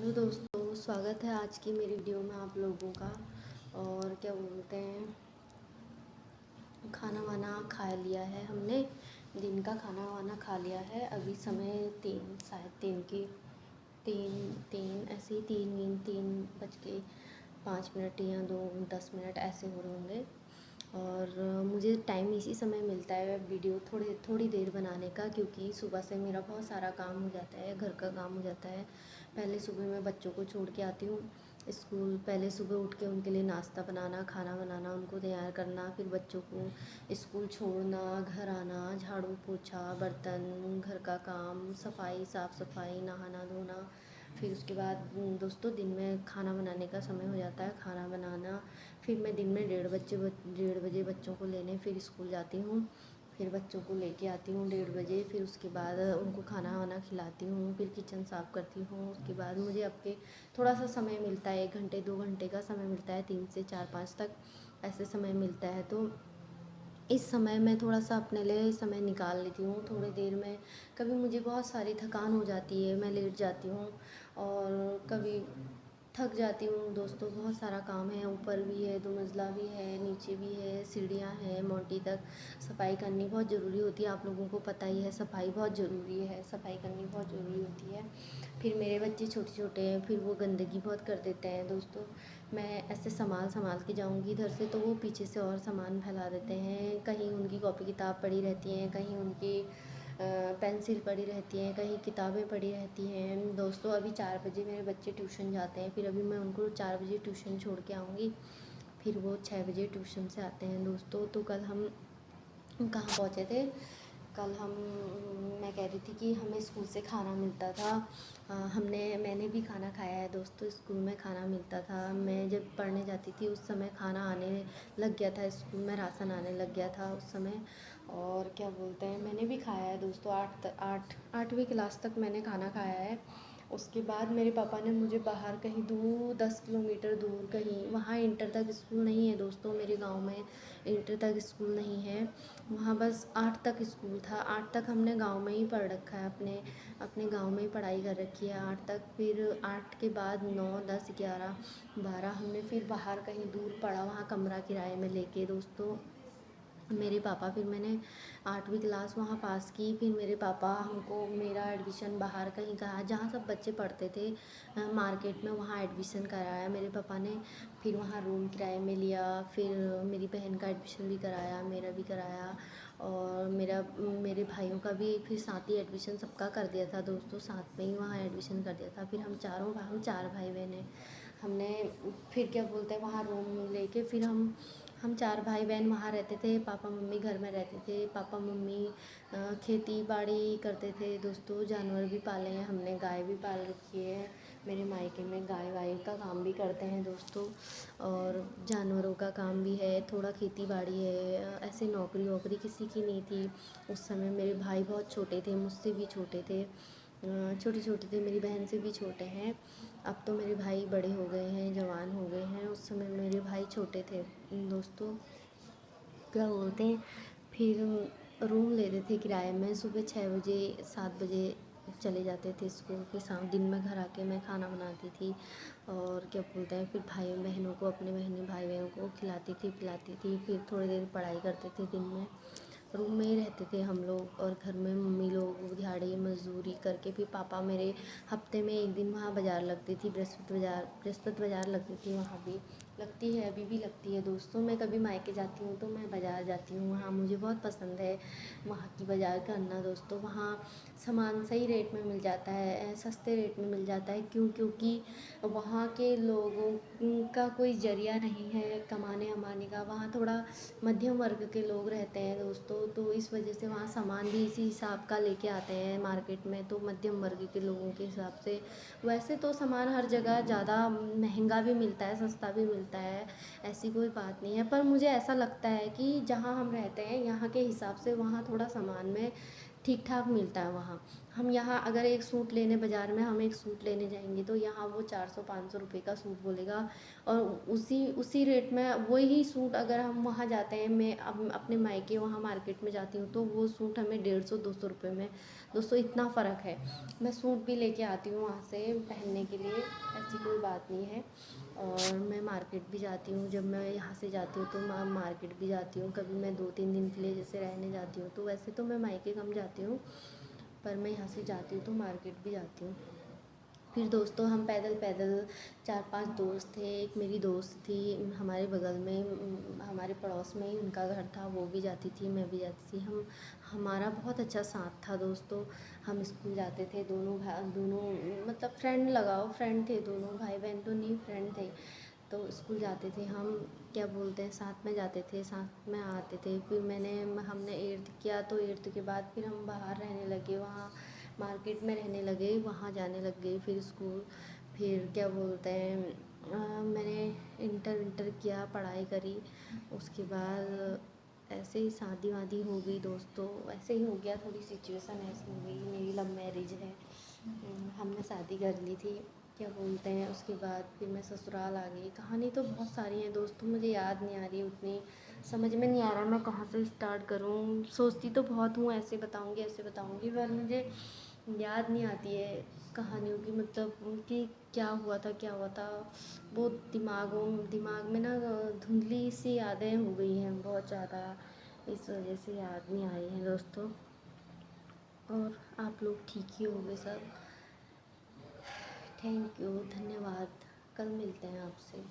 Hello दोस्तों, स्वागत है आज की मेरी वीडियो में आप लोगों का। और क्या बोलते हैं, खाना वाना खा लिया है हमने। दिन का खाना वाना खा लिया है। अभी समय शायद तीन की तीन तीन ऐसे ही 3 बज के 5 मिनट या 2 10 मिनट ऐसे हो रहे होंगे। और मुझे टाइम इसी समय मिलता है वीडियो थोड़ी देर बनाने का, क्योंकि सुबह से मेरा बहुत सारा काम हो जाता है, घर का काम हो जाता है। पहले सुबह मैं बच्चों को छोड़ के आती हूँ स्कूल। पहले सुबह उठ के उनके लिए नाश्ता बनाना, खाना बनाना, उनको तैयार करना, फिर बच्चों को स्कूल छोड़ना, घर आना, झाड़ू पोछा, बर्तन, घर का काम, सफाई, साफ़ सफाई, नहाना धोना। फिर उसके बाद दोस्तों दिन में खाना बनाने का समय हो जाता है, खाना बनाना। फिर मैं दिन में 1:30 बजे बच्चों को लेने फिर स्कूल जाती हूँ। फिर बच्चों को लेके आती हूँ 1:30 बजे। फिर उसके बाद उनको खाना वाना खिलाती हूँ, फिर किचन साफ़ करती हूँ। उसके बाद मुझे आपके थोड़ा सा समय मिलता है, 1 घंटे 2 घंटे का समय मिलता है, 3 से 4 5 तक ऐसे समय मिलता है। तो इस समय मैं थोड़ा सा अपने लिए समय निकाल लेती हूँ थोड़ी देर में। कभी मुझे बहुत सारी थकान हो जाती है, मैं लेट जाती हूँ। और कभी थक जाती हूँ दोस्तों, बहुत सारा काम है, ऊपर भी है, 2 मंजिला भी है, नीचे भी है, सीढ़ियाँ हैं, मोटी तक सफाई करनी बहुत ज़रूरी होती है। आप लोगों को पता ही है, सफाई बहुत ज़रूरी है, सफाई करनी बहुत ज़रूरी होती है। फिर मेरे बच्चे छोटे छोटे हैं, फिर वो गंदगी बहुत कर देते हैं दोस्तों। मैं ऐसे संभाल के जाऊंगी इधर से, तो वो पीछे से और सामान फैला देते हैं। कहीं उनकी कॉपी किताब पड़ी रहती हैं, कहीं उनकी पेंसिल पड़ी रहती हैं, कहीं किताबें पड़ी रहती हैं दोस्तों। अभी 4 बजे मेरे बच्चे ट्यूशन जाते हैं, फिर अभी मैं उनको 4 बजे ट्यूशन छोड़ के आऊँगी। फिर वो 6 बजे ट्यूशन से आते हैं दोस्तों। तो कल हम कहाँ पहुँचे थे? कल हम मैं कह रही थी कि हमें स्कूल से खाना मिलता था। मैंने भी खाना खाया है दोस्तों। स्कूल में खाना मिलता था। मैं जब पढ़ने जाती थी उस समय खाना आने लग गया था, स्कूल में राशन आने लग गया था उस समय। और क्या बोलते हैं, मैंने भी खाया है दोस्तों। 8वीं क्लास तक मैंने खाना खाया है। उसके बाद मेरे पापा ने मुझे बाहर कहीं दूर 10 किलोमीटर दूर कहीं, वहाँ इंटर तक स्कूल नहीं है दोस्तों, मेरे गांव में इंटर तक स्कूल नहीं है। वहाँ बस 8 तक स्कूल था। 8 तक हमने गांव में ही पढ़ रखा है, अपने गांव में ही पढ़ाई कर रखी है 8 तक। फिर 8 के बाद 9 10 11 12 हमने फिर बाहर कहीं दूर पढ़ा, वहाँ कमरा किराए में लेके दोस्तों। मेरे पापा फिर मैंने 8वीं क्लास वहाँ पास की। फिर मेरे पापा हमको मेरा एडमिशन बाहर कहीं कहा, जहाँ सब बच्चे पढ़ते थे मार्केट में, वहाँ एडमिशन कराया मेरे पापा ने। फिर वहाँ रूम किराए में लिया। फिर मेरी बहन का एडमिशन भी कराया, मेरा भी कराया, और मेरे भाइयों का भी फिर साथ ही एडमिशन सबका कर दिया था दोस्तों, साथ में ही वहाँ एडमिशन कर दिया था। फिर हम 4 भाई बहन हैं। हमने फिर क्या बोलते हैं, वहाँ रूम लेके फिर हम 4 भाई बहन वहाँ रहते थे। पापा मम्मी घर में रहते थे। पापा मम्मी खेती बाड़ी करते थे दोस्तों। जानवर भी पाले हैं हमने, गाय भी पाल रखी है। मेरे मायके में गाय वाय का काम भी करते हैं दोस्तों, और जानवरों का काम भी है, थोड़ा खेती बाड़ी है। ऐसे नौकरी वोकरी किसी की नहीं थी उस समय। मेरे भाई बहुत छोटे थे, मुझसे भी छोटे थे, छोटे छोटे थे, मेरी बहन से भी छोटे हैं। अब तो मेरे भाई बड़े हो गए हैं, जवान हो गए हैं। उस समय मेरे भाई छोटे थे दोस्तों। क्या बोलते हैं, फिर रूम लेते थे किराए में। सुबह 6 बजे 7 बजे चले जाते थे स्कूल, फिर शाम दिन में घर आके मैं खाना बनाती थी। और क्या बोलते हैं, फिर भाई बहनों को, अपने बहनी भाई बहनों को खिलाती थी पिलाती थी। फिर थोड़ी देर पढ़ाई करते थे दिन में। रूम में ही रहते थे हम लोग, और घर में मम्मी लोग दिहाड़ी मजदूरी करके। फिर पापा मेरे हफ्ते में एक दिन वहाँ बाज़ार लगती थी, बृहस्पति बाज़ार लगती थी, वहाँ भी लगती है, अभी भी लगती है दोस्तों। मैं कभी मायके जाती हूँ तो मैं बाज़ार जाती हूँ, वहाँ मुझे बहुत पसंद है वहाँ की बाज़ार करना दोस्तों। वहाँ सामान सही रेट में मिल जाता है, सस्ते रेट में मिल जाता है। क्योंकि वहाँ के लोगों का कोई ज़रिया नहीं है कमाने अमाने का। वहाँ थोड़ा मध्यम वर्ग के लोग रहते हैं दोस्तों, तो इस वजह से वहाँ सामान भी इसी हिसाब का लेके आते हैं मार्केट में, तो मध्यम वर्ग के लोगों के हिसाब से। वैसे तो सामान हर जगह ज़्यादा महंगा भी मिलता है, सस्ता भी मिलता है, ऐसी कोई बात नहीं है। पर मुझे ऐसा लगता है कि जहाँ हम रहते हैं यहाँ के हिसाब से वहाँ थोड़ा सामान में ठीक ठाक मिलता है वहाँ। हम यहाँ अगर एक सूट लेने बाज़ार में हम एक सूट लेने जाएंगे तो यहाँ वो 400-500 रुपये का सूट बोलेगा। और उसी उसी रेट में वही सूट अगर हम वहाँ जाते हैं, मैं अपने मायके वहाँ मार्केट में जाती हूँ तो वो सूट हमें 150-200 रुपये में। दोस्तों इतना फ़र्क है। मैं सूट भी लेके आती हूँ वहाँ से पहनने के लिए, ऐसी कोई बात नहीं है। और मैं मार्केट भी जाती हूँ, जब मैं यहाँ से जाती हूँ तो मैं मार्केट भी जाती हूँ। कभी मैं 2-3 दिन के लिए जैसे रहने जाती हूँ तो वैसे तो मैं मायके कम जाती हूँ, पर मैं यहाँ से जाती हूँ तो मार्केट भी जाती हूँ। फिर दोस्तों हम पैदल पैदल 4-5 दोस्त थे, एक मेरी दोस्त थी हमारे बगल में, हमारे पड़ोस में ही उनका घर था, वो भी जाती थी मैं भी जाती थी। हमारा बहुत अच्छा साथ था दोस्तों। हम स्कूल जाते थे दोनों, मतलब फ्रेंड लगाओ, फ्रेंड थे दोनों, भाई बहन तो नहीं, फ्रेंड थे। तो स्कूल जाते थे हम, क्या बोलते हैं, साथ में जाते थे, साथ में आते थे। फिर हमने 8th किया तो 8th के बाद फिर हम बाहर रहने लगे, वहाँ मार्केट में रहने लगे, वहाँ जाने लग गए फिर स्कूल। फिर क्या बोलते हैं, मैंने इंटर किया, पढ़ाई करी। उसके बाद ऐसे ही शादी वादी हो गई दोस्तों, ऐसे ही हो गया, थोड़ी सिचुएशन ऐसी हो गई। मेरी लव मैरिज है, हमने शादी कर ली थी, क्या बोलते हैं। उसके बाद फिर मैं ससुराल आ गई। कहानी तो बहुत सारी हैं दोस्तों, मुझे याद नहीं आ रही उतनी, समझ में नहीं आ रहा मैं कहाँ से स्टार्ट करूँ। सोचती तो बहुत हूँ ऐसे बताऊँगी, पर मुझे याद नहीं आती है कहानियों की, मतलब कि क्या हुआ था। वो दिमाग में ना धुंधली सी यादें हो गई हैं बहुत ज़्यादा, इस वजह से याद नहीं आ रही हैं दोस्तों। और आप लोग ठीक ही होंगे सब। थैंक यू, धन्यवाद। कल मिलते हैं आपसे।